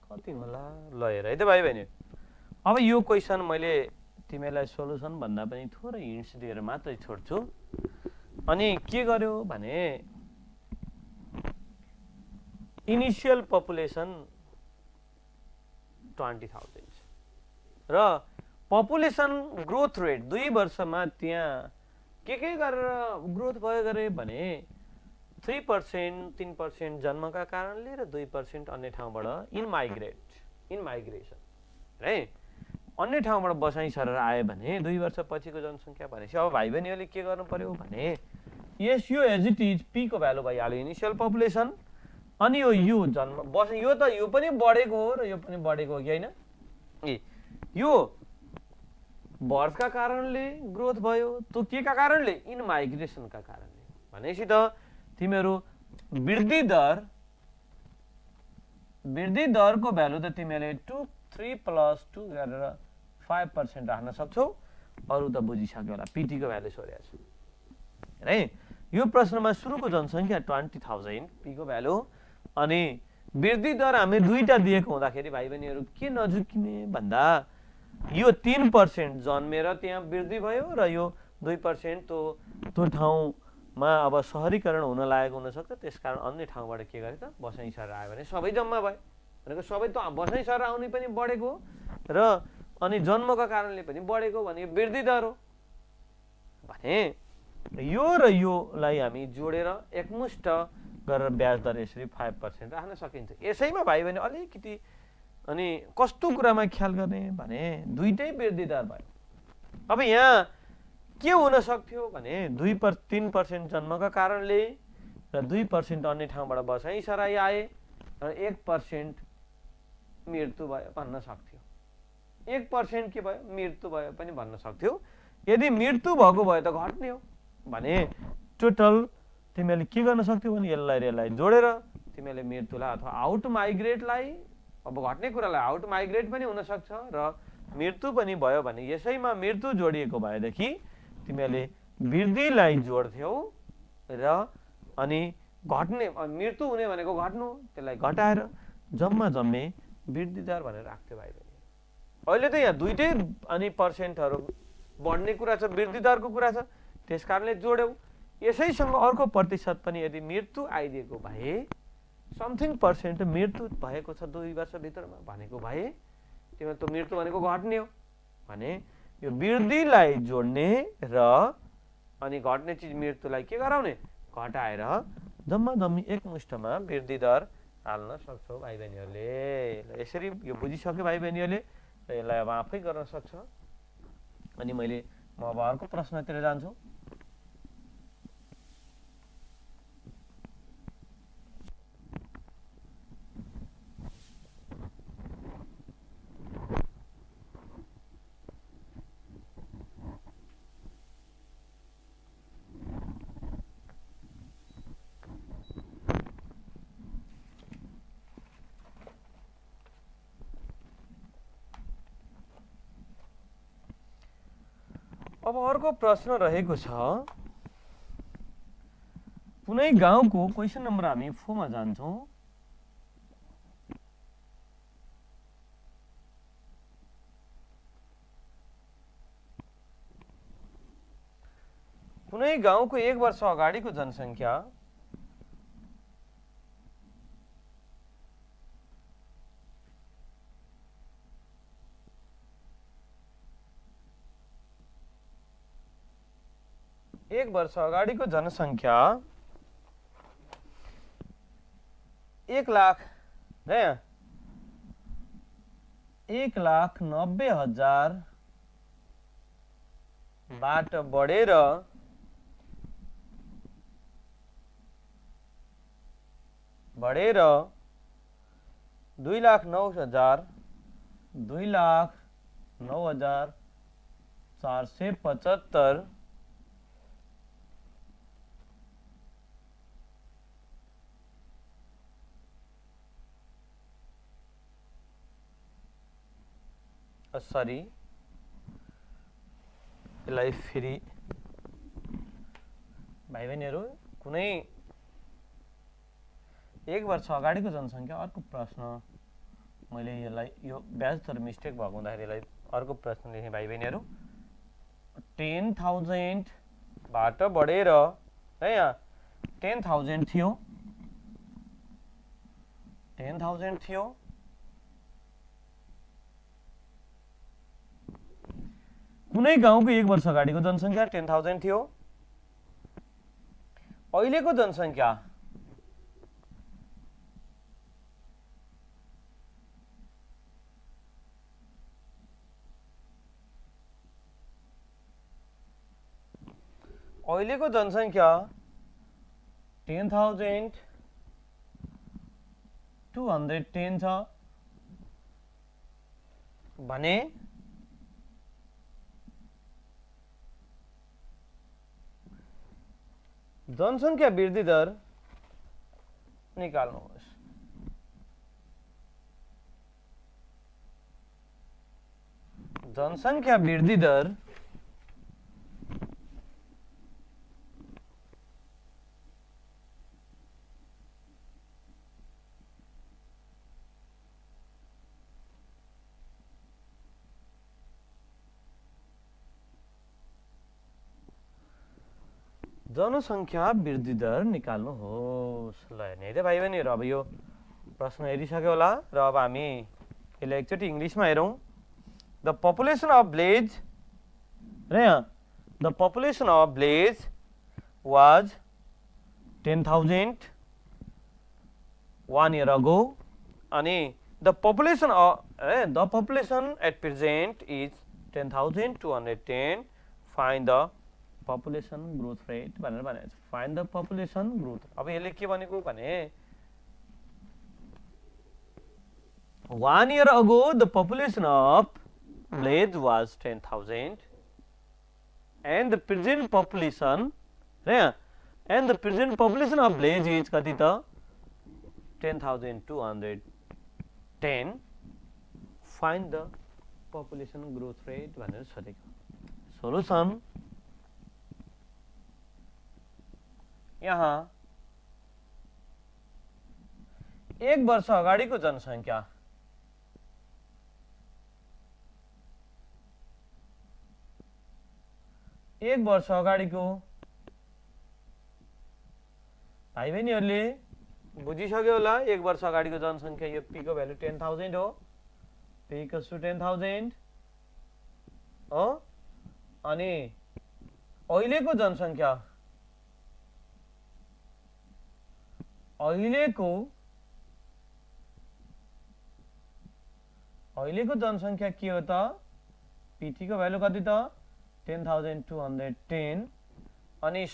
Speaker 1: कति होला? ल हेर है त भाइ बहिनी, अब यो क्वेसन मैले तिमीलाई सोलुसन भन्दा पनि थोरै हिन्ट्स दिएर मात्रै छोड्छु। अनि के गर्यो भने इनिशियल पपुलेसन 20,000 र पपुलेसन ग्रोथ रेट 2 वर्षमा त्यहाँ के गरेर ग्रोथ भयो गरे भने 3% 3% जन्मका कारणले र 2% अन्य ठाउँबाट इनमाइग्रेसन है, अन्य ठाउँबाट बसाइ सरेर आयो भने 2 वर्षपछिको जनसङ्ख्या भनेपछि अब भाइ बहिनीहरूले के गर्नु पर्यो भने यस यो एज इट इज पी को भ्यालु भइहाल्यो इनिशियल पपुलेसन। अनि यो जन्म बस यो त यो पनि बढेको हो र यो पनि बढेको हो कि हैन? यो बर्थका कारणले ग्रोथ भयो, त्यो के का कारणले? इनमाइग्रेसनका कारणले। भनेपछि त तिमीहरू वृद्धि दरको भ्यालु त तिमीले 3 + 2 गरेर 5% राख्न सक्छौ। अरु त बुझिसक्यो होला, पीटी को भ्यालु सोधेको छु है। यो प्रश्नमा सुरुको जनसङ्ख्या 20,000, पी को भ्यालु अनि वृद्धि दर हामी दुईटा दिएको हुँदाखेरि भाइ बहिनीहरू के नझुकिने भन्दा यो 3% जन्मेर त्यहाँ वृद्धि भयो र यो 2% त्यो ठाउँमा अब सहरीकरण हुन लागेको हुनसक्छ, त्यसकारण अन्य ठाउँबाट के गरे त बसाइँ सर आयो भने सबै जम्मा भयो भनेको सबै त बसाइँ सर आउने पनि बढेको र अनि जन्मका कारणले पनि बढेको भने वृद्धि दर हो भने यो र योलाई हामी जोडेर एकमुष्ट गरेर ब्याज दर यसरी 5% राख्न सकिन्छ। यसैमा भाइ बहिनी अलिकति अनि कस्तो कुरामा ख्याल गर्ने भने दुईटै वृद्धि दर भयो। अब यहाँ के हुन सक्थ्यो भने 3% जन्मका कारणले र 2% अन्य ठाउँबाट बसाइँ सराई आए र 1% मृत्यु भयो भन्न सक्थ्यो। 1% के भयो मृत्यु भयो पनि भन्न सक्थ्यो। यदि मृत्यु भएको भयो त घट्ने हो भने टोटल तिमीले के गर्न सक्थ्यौ भने यसलाई र यसलाई जोडेर तिमीले मृत्युलाई अथवा आउट माइग्रेटलाई अब घट्ने कुरालाई आउट माइग्रेट पनि हुन सक्छ र मृत्यु पनि भयो भने यसैमा मृत्यु जोडिएको भएदेखि तिमीले वृद्धिलाई जोड्थ्यौ र अनि घट्ने मृत्यु हुने भनेको घट्नु त्यसलाई घटाएर जम्मा जम्मे वृद्धि दर भनेर राख्थ्यो भाइ बहिनी। अहिले त यहाँ दुईटै अनि पर्सेन्टहरू बढ्ने कुरा छ, वृद्धि दरको कुरा छ, त्यसकारणले जोड्यौ। यसैसँग अर्को प्रतिशत पनि यदि मृत्यु आइदिएको भए समथिङ पर्सेन्ट मृत्यु भएको छ 2 वर्षभित्रमा भनेको भए तिमीले त मृत्यु भनेको घट्ने हो भने यो वृद्धिलाई जोड्ने र अनि घट्ने चिज मृत्युलाई के गराउने घटाएर जम्मा जम्मी एकमुष्टमा वृद्धि दर हाल्न सक्छौ भाइ बहिनीहरूले। यसरी यो बुझिसक्यो भाइ बहिनीहरूले र यसलाई अब आफै गर्न सक्छ। अनि म अब अर्को प्रश्नतिर जान्छु। अब अर्को प्रश्न रहेको छ, कुनै गाउँको क्वेसन नम्बर हामी 4 मा जान्छौं। कुनै गाउँको 1 वर्ष अगाडिको जनसङ्ख्या एक वर्ष अगाडिको जनसङ्ख्या 1,90,000 बाट बढेर 2,09,475 सरी यसलाई फेरि भाइ बहिनीहरू कुनै 1 वर्ष अगाडिको जनसङ्ख्या अर्को प्रश्न मैले यसलाई यो ब्याज दर मिस्टेक भएको हुँदाखेरि यसलाई अर्को प्रश्न लेखेँ भाइ बहिनीहरू। 10,000 बाट बढेर है यहाँ 10,000 थियो, 10,000 थियो। कुनै गाउँको 1 वर्ष अगाडिको जनसङ्ख्या 10,000 थियो। अहिलेको जनसङ्ख्या अहिलेको जनसङ्ख्या 10,210 छ भने जनसङ्ख्या वृद्धि दर निकाल्नुहोस्। जनसङ्ख्या वृद्धि दर जनसङ्ख्या वृद्धि दर निकाल्नुहोस्। ल हेर्ने है त भाइ बहिनीहरू, अब यो प्रश्न हेरिसक्यो होला र अब हामी यसलाई एकचोटि इङ्ग्लिसमा हेरौँ। द पपुलेसन अफ ब्लेज र यहाँ the population of village was 10,000 1 year ago, अनि the population at present is 10,210, find the population growth rate भनेर भनेको छ। Find the population growth. अब यसले के भनेको भने 1 year ago the population of Blades was 10,000 and the present population of Blades is कति त 10,210, find the population growth rate भनेर सोधेको। सोलुसन यहाँ 1 वर्ष अगाडिको जनसङ्ख्या भाइ बहिनीहरूले बुझिसक्यो होला। 1 वर्ष अगाडिको जनसङ्ख्या यो पी को भ्यालु 10,000 हो, पी इक्वल्स टु 10,000 हो। अनि अहिलेको जनसङ्ख्या के हो त? पीटी को भ्यालु कति त 10,210, अनि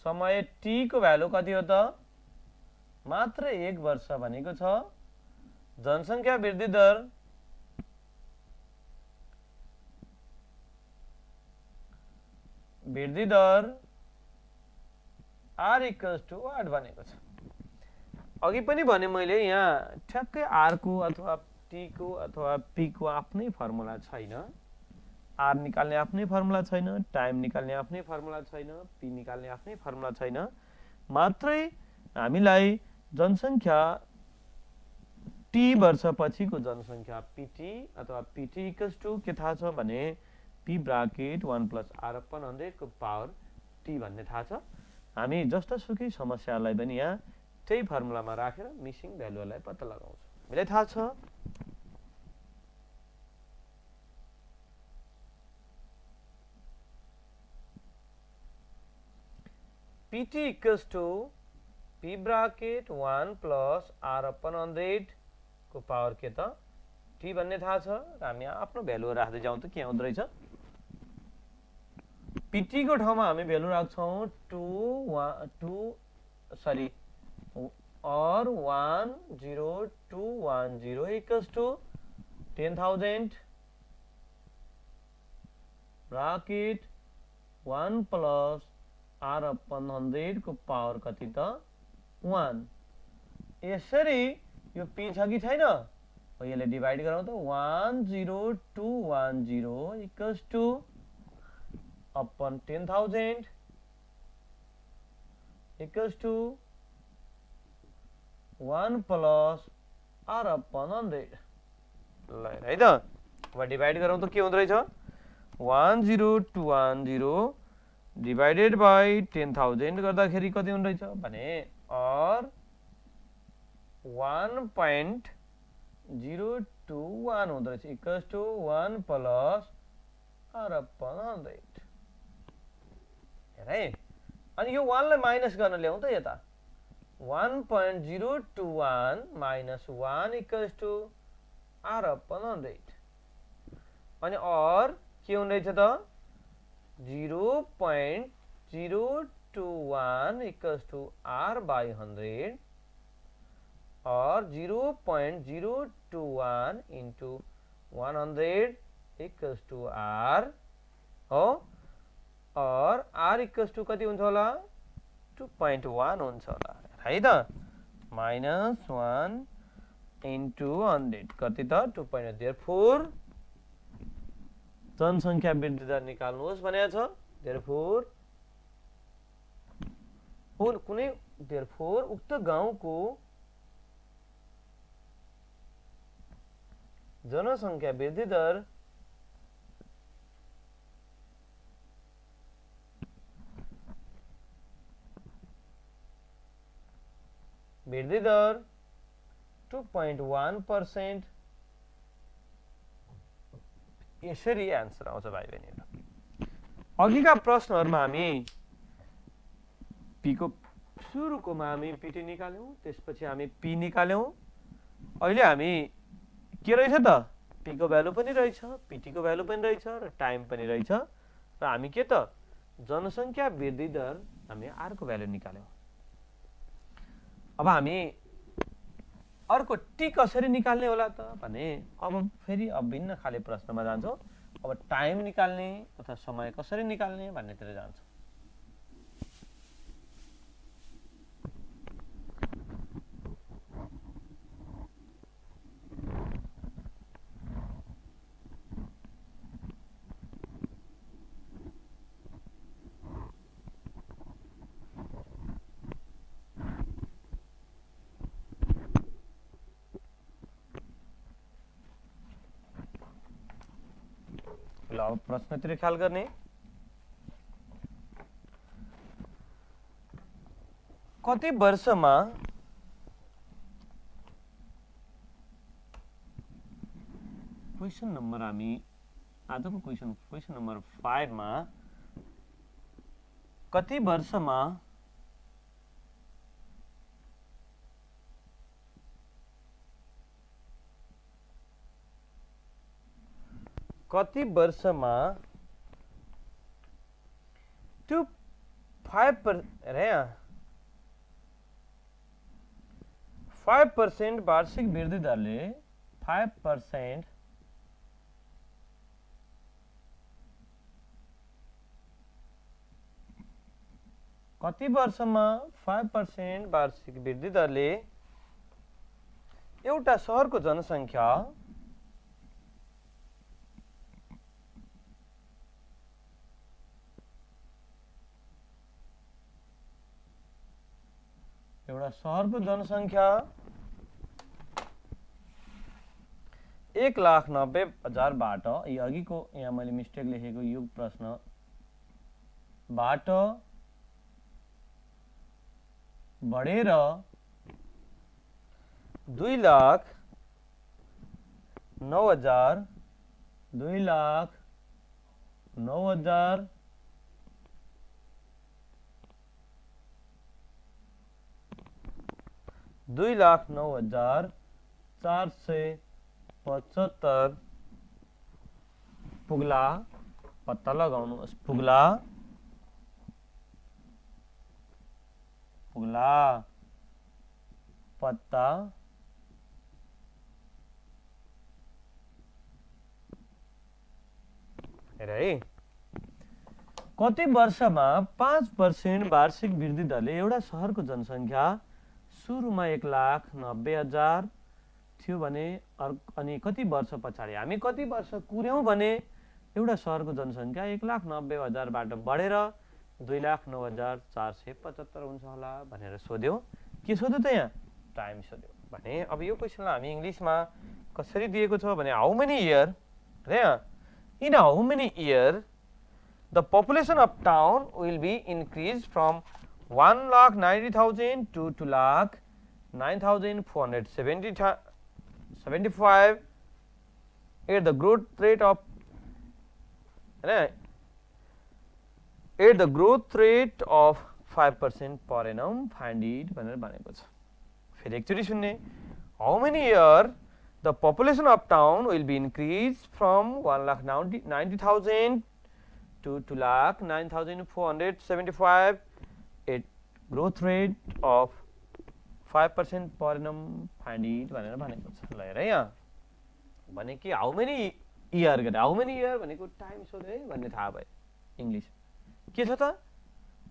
Speaker 1: समय टी को भ्यालु कति हो त? मात्र 1 वर्ष भनेको छ। जनसङ्ख्या वृद्धि there are equals to what भनेको छ। अघि पनि भने मैले यहाँ ठ्याक्कै आर को अथवा टी को अथवा पी को आफ्नै फर्मुला छैन। आर निकाल्ने आफ्नै फर्मुला छैन, टाइम निकाल्ने आफ्नै फर्मुला छैन, पी निकाल्ने आफ्नै फर्मुला छैन। मात्रै हामीलाई जनसङ्ख्या टी वर्षपछिको जनसङ्ख्या पीटी अथवा पीटी इक्वल्स टु के थाहा छ भने P bracket 1 plus R upon 100 को पावर टी भन्ने थाहा छ। हामी जस्तासुकै समस्यालाई पनि यहाँ त्यही फर्मुलामा राखेर मिसिङ भ्यालुलाई पत्ता लगाउँछौँ। हामीलाई थाहा छ PT equals to P bracket 1 plus R upon 100 को पावर के त T भन्ने थाहा छ र हामी आफ्नो भ्यालु राख्दै जाउँ त के आउँदो रहेछ। PT को ठाउँमा हामी भ्यालु राख्छौँ or 10210 equals to 10,000 bracket 1 plus R upon 100 को पावर कति त 1। यसरी यो P छ कि छैन? यसले डिभाइड गरौँ त 10210 equals to upon 10,000 equals to 1 plus R upon 100। ल है त, अब डिभाइड गरौँ त के हुँदो रहेछ 10210 डिवाइडेड बाई 10,000 गर्दाखेरि कति हुँदो रहेछ भने और 1.021 हुँदो रहेछ equals to 1 plus R upon 100। हेर है, अनि यो 1 लाई माइनस गर्न ल्याउँ त यता 1.021 minus 1 equals to R upon 100। अनि और के हुँदो रहेछ त 0.021 equals to R by 100 और 0.021 into 100 equals to R हो, और R equals to कति हुन्छ होला 2.1 हुन्छ होला है त। -1 into 100 कति त 2.1। देयरफोर जनसङ्ख्या वृद्धि दर निकाल्नुहोस् भनेको छ। देयरफोर उक्त गाउँको जनसङ्ख्या वृद्धि दर वृद्धि दर 2.1%। यसरी आन्सर आउँछ भाइ बहिनीहरु। अघिका प्रश्नहरुमा हामी पी को सुरुकोमा हामी पीटी निकाल्यौं, त्यसपछि हामी पी निकाल्यौं। अहिले हामी के रहेछ त, पी को भ्यालु पनि रहेछ, पीटी को भ्यालु पनि रहेछ र टाइम पनि रहेछ र हामी के त जनसंख्या वृद्धि दर हामी आर को भ्यालु निकाल्यौं। अब हामी अर्को टी कसरी निकाल्ने होला त भने अब फेरि भिन्न खाले प्रश्नमा जान्छौं। अब टाइम निकाल्ने अथवा समय कसरी निकाल्ने भन्नेतिर जान्छौं। ल अब प्रश्नतिर ख्याल गर्ने। कति वर्षमा क्वेशन नम्बर हामी आजको क्वेशन नम्बर 5 मा कति वर्षमा कति वर्षमा 5% वार्षिक वृद्धि दरले 5% कति वर्षमा 5% वार्षिक वृद्धि दरले एउटा शहरको जनसंख्या एउटा शहरको जनसंख्या 1,90,000 बाट, यो अघिको यहाँ मैले मिस्टेक लेखेको यो प्रश्न बाट बढेर 2,09,000 2,09,475 पुग्ला। पत्ता लगाउनुहोस्, पुग्ला पत्ता हेर है। कति वर्षमा 5% वार्षिक वृद्धि दरले एउटा शहरको जनसंख्या सुरुमा 1,90,000 थियो भने अनि कति वर्ष पछाडि हामी कति वर्ष कुर्यौं भने एउटा शहरको जनसंख्या 1,90,000 बाट बढेर 2,09,475 हुन्छ होला भनेर सोध्यो। के सोध्यो त यहाँ? टाइम सोध्यो भने अब यो क्वेशनलाई हामी इंग्लिशमा कसरी दिएको छ भने हाउ मेनी इयर रे, in how many year the population of town will be increased from 1,90,000 to 2,09,475 at the growth rate of 5% per annum, find it भनेर भनेको छ। फेरि एकचोटी सुन्ने, how many year the population of town will be increased from 1,90,000 to 2,09,475 at growth rate of 5% per annum, find it भनेर भनेको छ। ल हेर यहाँ भने कि हाउ मेनी इयर गरे, हाउ मेनी इयर भनेको टाइम सोध्यो है भन्ने थाहा भयो इंग्लिश के छ त।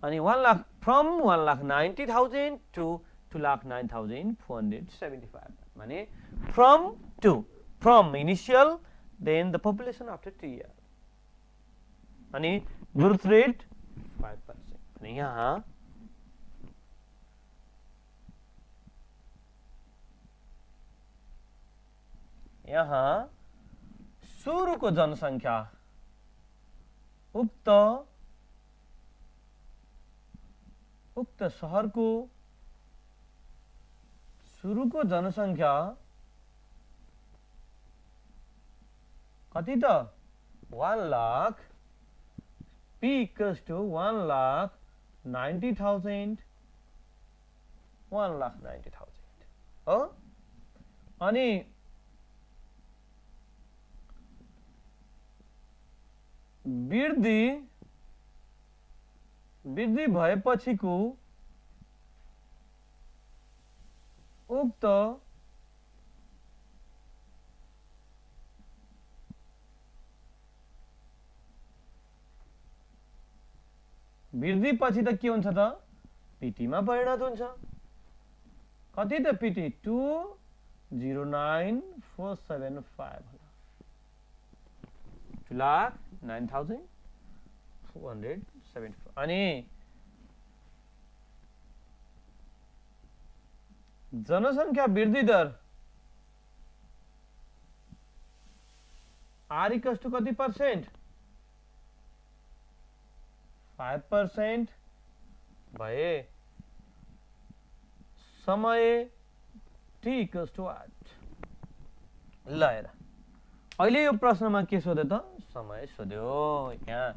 Speaker 1: अनि 1,00,000 from 1,90,000 to 2,09,475 माने from to, from initial then the population after 2 years अनि growth rate 5%। अनि यहाँ सुरुको जनसंख्या उक्त शहरको सुरुको जनसङ्ख्या कति त 1 लाख, p equals to 1,90,000, 1,90,000 हो। अनि वृद्धि भएपछिको उक्त वृद्धिपछि त के हुन्छ त पीटी मा परिणत हुन्छ। कति त पीटी 209,475 होला, 2,09,475। अनि जनसङ्ख्या वृद्धि दर आर इक्वल्स टु कति पर्सेन्ट 5% भए समय t इक्वल्स टु 8। ल हेर अहिले यो प्रश्नमा के सोध्यो त समय सोध्यो। यहाँ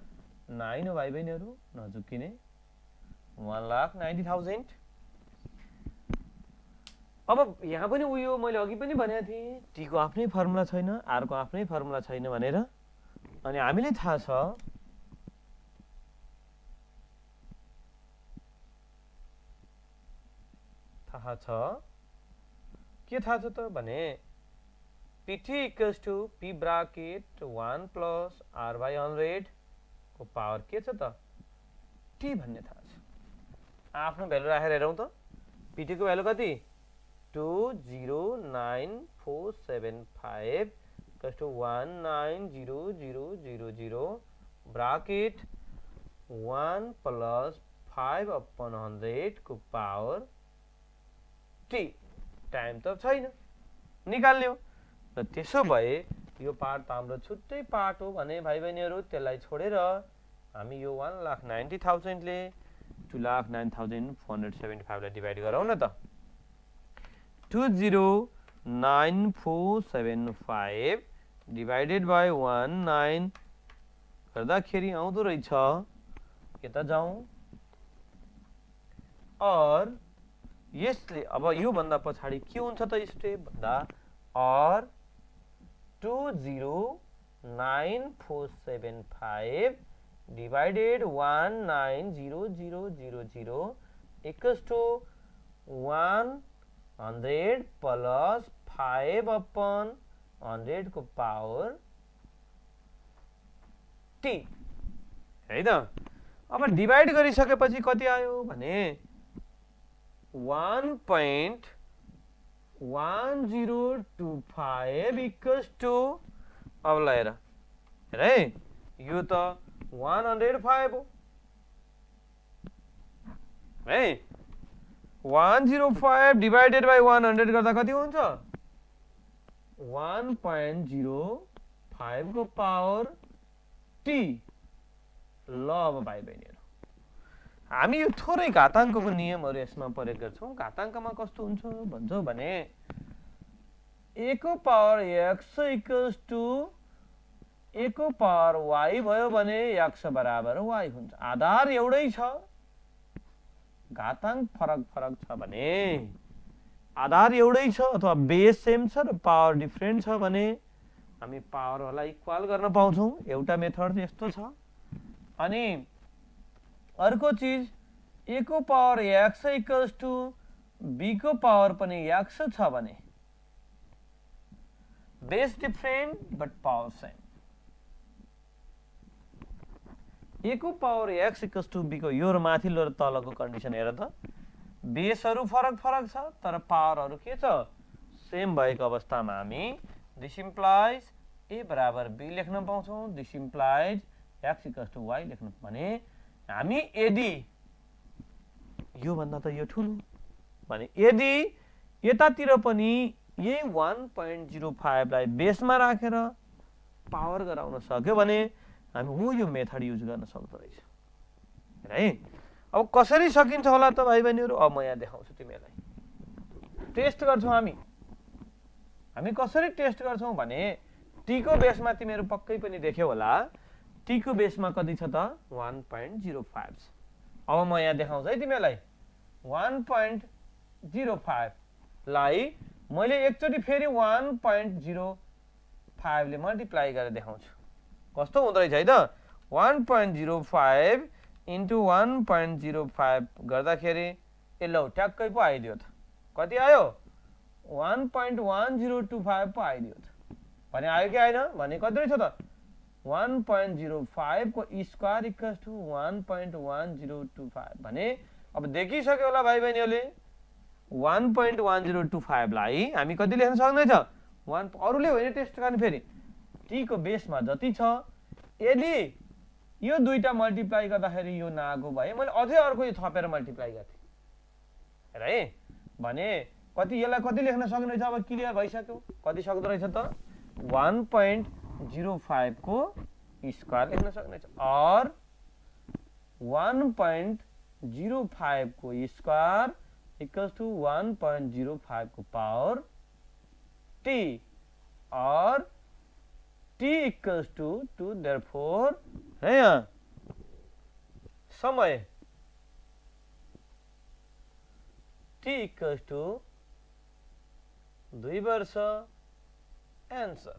Speaker 1: 9 हो भाइ बहिनीहरु नझुक्किने 1,90,000। अब यहाँ पनि उयो मैले अघि पनि भनेको थिएँ t को आफ्नै फर्मुला छैन, r को आफ्नै फर्मुला छैन भनेर। अनि हामीले थाहा छ के थाहा छ त भने pt equals to p bracket 1 plus r by 100 को पावर के छ त t भन्ने थाहा छ। आफ्नो भ्यालु राखेर हेरौँ त pt को भ्यालु कति 209,475 equals to 190,000 bracket 1 plus 5/100 को पावर t। टाइम त छैन निकाल्ने हो र त्यसो भए यो पार्ट त हाम्रो छुट्टै पार्ट हो भने भाइ बहिनीहरु त्यसलाई छोडेर हामी यो 1,90,000 ले 2,09,475 लाई डिवाइड गरौँ न त। 209,475 डिवाइडेड बाइ 19 गर्दाखेरि आउँदो रहेछ यता जाउँ और यसले अब यो भन्दा पछाडी के हुन्छ त स्टेप भन्दा और 209,475 डिवाइडेड 190,000 इक्वल्स टु 100 प्लस 5/100 को पावर t है त। अब डिवाइड गरिसकेपछि कति आयो भने 1.1025 इक्वल्स टु अब ल हेर है यो त 105 हो है। 105 डिवाइडेड बाइ 100 गर्दा कति हुन्छ 1.05 को पावर t। ल अब भाइ बहिनीहरु हामी यो थोरै घाताङ्कको नियमहरु यसमा प्रयोग गर्छौं। घाताङ्कमा कस्तो हुन्छ भन्छौ भने a को power x equals to a को पावर y भयो भने x बराबर y हुन्छ। आधार एउटै छ घाताङ्क फरक छ भने आधार एउटै छ अथवा बेस सेम छ र पावर डिफरेन्ट छ भने हामी पावरलाई इक्वल गर्न पाउँछौं। एउटा मेथड यस्तो छ। अनि अर्को चीज a को power x equals to b को पावर पनि x छ भने base different but power same. a को power x equals to b को यो र माथिल्लो र तलको कन्डिसन हेर त बेसहरु फरक छ तर पावरहरु के छ सेम भएको अवस्थामा हामी दिस इम्प्लाइज a बराबर b लेख्न पाउँछौं। This implies x equals to y लेख्नु भने हामी यदि यो भन्दा त यो ठुलो भने यदि यतातिर पनि यही 1.05 लाई बेसमा राखेर पावर गराउन सक्यो भने हामी हो यो मेथड युज गर्न सक्दो रहेछ है। अब कसरी सकिन्छ होला त भाइ बहिनीहरु अब म यहाँ देखाउँछु तिमीलाई। टेस्ट गर्छौँ हामी कसरी टेस्ट गर्छौँ भने t को बेसमा तिमीहरू पक्कै पनि देख्यौ होला t को बेसमा कति छ त 1.05 अब म यहाँ देखाउँछु है तिमीहरूलाई 1.05 लाई मैले एकचोटि फेरि 1.05 ले मल्टिप्लाई गरेर देखाउँछु कस्तो हुँदै छ है त 1.05 into 1.05 गर्दाखेरि ए लौ ट्याक्कै पो आइदियो त कति आयो 1.1025 पो आइदियो त भने आयो कि आएन भने कति रहेछ त 1.05 को स्क्वायर इक्वल्स टु 1.1025 भने अब देखिसक्यो होला भाइ बहिनीहरूले 1.1025 लाई हामी कति लेख्न सक्दैछ अरूले होइन टेस्ट गर्ने फेरि t को बेसमा जति छ यदि यो दुईटा मल्टिप्लाई गर्दाखेरि यो नआएको भए मैले अझै अर्को यो थपेर मल्टिप्लाई गर्थे हेर है भने कति यसलाई कति लेख्न सक्ने रहेछ अब क्लियर भइसक्यो कति सक्दो रहेछ त 1.05 को स्क्वायर लेख्न सक्ने छ और 1.05 को स्क्वायर इक्वल्स टू 1.05 को पावर t और t इक्वल्स टू 2 देयरफॉर है यहाँ समय t इक्वल्स टू 2 वर्ष एन्सर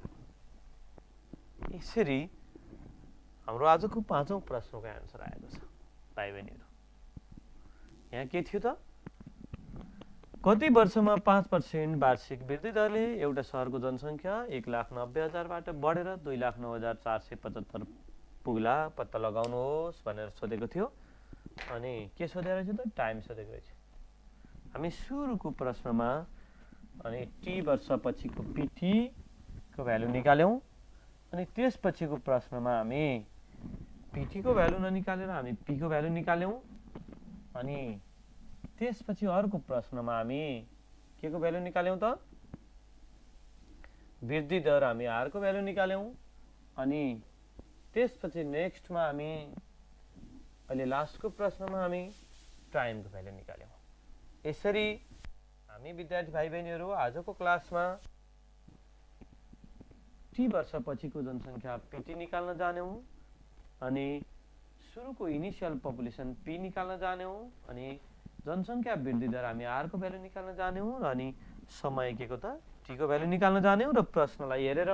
Speaker 1: यसरी हाम्रो आजको पाँचौं प्रश्नको एन्सर आएको छ भाइ बहिनीहरु यहाँ के थियो त कति वर्षमा 5% वार्षिक वृद्धि दरले एउटा शहरको जनसंख्या 1,90,000 बाट बढेर 2,09,475 पुग्ला पत्ता लगाउनुहोस् भनेर सोधेको थियो अनि के सोधेको रहेछ त टाइम सोधेको रहेछ हामी सुरुको प्रश्नमा अनि t वर्षपछिको pt को भ्यालु निकाल्यौं अनि त्यसपछिको प्रश्नमा हामी pt को भ्यालु ननिकालेर हामी p को भ्यालु निकाल्यौं अनि त्यसपछि अर्को प्रश्नमा हामी के को भ्यालु निकाल्यौं त वृद्धि दर हामी r को भ्यालु निकाल्यौं अनि त्यसपछि नेक्स्टमा हामी अहिले लास्टको प्रश्नमा हामी टाइम को भ्यालु निकाल्यौं यसरी हामी विद्यार्थी भाइ बहिनीहरु आजको क्लासमा t वर्षपछिको जनसंख्या pt निकाल्न जान्यौं अनि सुरुको इनिशियल पपुलेसन p निकाल्न जान्यौं अनि जनसंख्या वृद्धि दर हामी r को भ्यालु निकाल्न जान्यौं अनि समय के को त t को भ्यालु निकाल्न जान्यौं र प्रश्नलाई हेरेर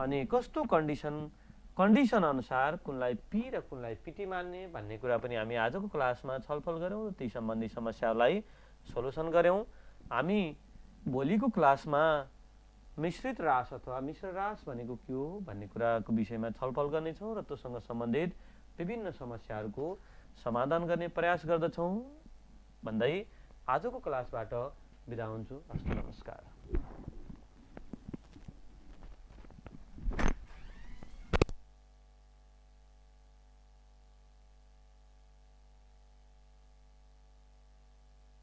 Speaker 1: अनि कस्तो कन्डिसन अनुसार कुनलाई p र कुनलाई pt मान्ने भन्ने कुरा पनि हामी आजको क्लासमा छलफल गर्यौं र ती सम्बन्धी समस्याहरूलाई सोलुसन गर्यौं हामी भोलिको क्लासमा मिश्रित रास अथवा मिश्र रास भनेको के हो भन्ने कुराको विषयमा छलफल गर्ने छौं र त्यससँग सम्बन्धित विभिन्न समस्याहरूको समाधान गर्ने प्रयास गर्दछौं भन्दै आजको क्लासबाट बिदा हुन्छु। हस्त नमस्कार।